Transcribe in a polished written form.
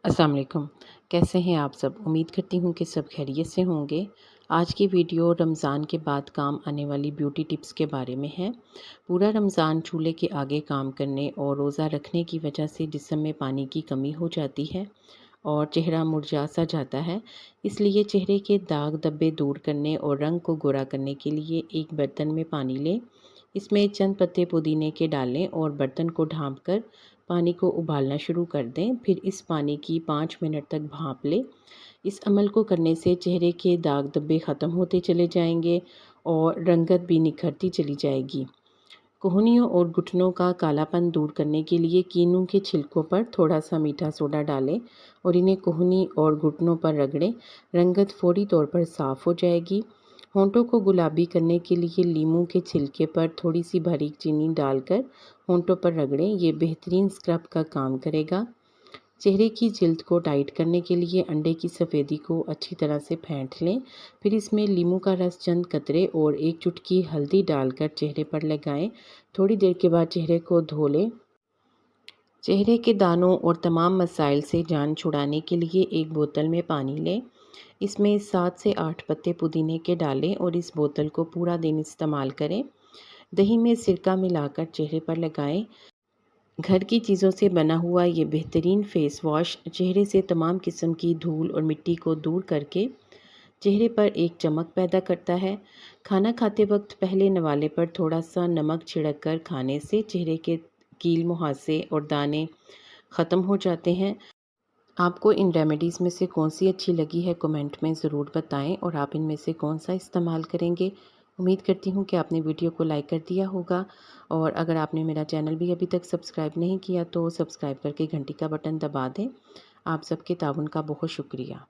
अस्सलाम वालेकुम। कैसे हैं आप सब? उम्मीद करती हूँ कि सब खैरियत से होंगे। आज की वीडियो रमज़ान के बाद काम आने वाली ब्यूटी टिप्स के बारे में है। पूरा रमज़ान चूल्हे के आगे काम करने और रोज़ा रखने की वजह से जिस्म में पानी की कमी हो जाती है और चेहरा मुरझा सा जाता है। इसलिए चेहरे के दाग धब्बे दूर करने और रंग को गोरा करने के लिए एक बर्तन में पानी लें। इसमें चंद पत्ते पुदीने के डालें और बर्तन को ढाँप कर पानी को उबालना शुरू कर दें। फिर इस पानी की 5 मिनट तक भाप लें। इस अमल को करने से चेहरे के दाग धब्बे ख़त्म होते चले जाएंगे और रंगत भी निखरती चली जाएगी। कोहनियों और घुटनों का कालापन दूर करने के लिए कीनू के छिलकों पर थोड़ा सा मीठा सोडा डालें और इन्हें कोहनी और घुटनों पर रगड़ें। रंगत फौरी तौर पर साफ़ हो जाएगी। होंठों को गुलाबी करने के लिए लीमू के छिलके पर थोड़ी सी बारीक चीनी डालकर होंठों पर रगड़ें। ये बेहतरीन स्क्रब का काम करेगा। चेहरे की जिल्द को टाइट करने के लिए अंडे की सफ़ेदी को अच्छी तरह से फेंट लें। फिर इसमें नींबू का रस चंद कतरे और एक चुटकी हल्दी डालकर चेहरे पर लगाएं। थोड़ी देर के बाद चेहरे को धो लें। चेहरे के दानों और तमाम मसाइल से जान छुड़ाने के लिए एक बोतल में पानी लें। इसमें 7 से 8 पत्ते पुदीने के डालें और इस बोतल को पूरा दिन इस्तेमाल करें। दही में सिरका मिलाकर चेहरे पर लगाएं। घर की चीज़ों से बना हुआ ये बेहतरीन फेस वॉश चेहरे से तमाम किस्म की धूल और मिट्टी को दूर करके चेहरे पर एक चमक पैदा करता है। खाना खाते वक्त पहले नवाले पर थोड़ा सा नमक छिड़क कर खाने से चेहरे के कील मुहासे और दाने ख़त्म हो जाते हैं। आपको इन रेमेडीज़ में से कौन सी अच्छी लगी है कमेंट में ज़रूर बताएं और आप इनमें से कौन सा इस्तेमाल करेंगे। उम्मीद करती हूँ कि आपने वीडियो को लाइक कर दिया होगा और अगर आपने मेरा चैनल भी अभी तक सब्सक्राइब नहीं किया तो सब्सक्राइब करके घंटी का बटन दबा दें। आप सबके ताउन का बहुत शुक्रिया।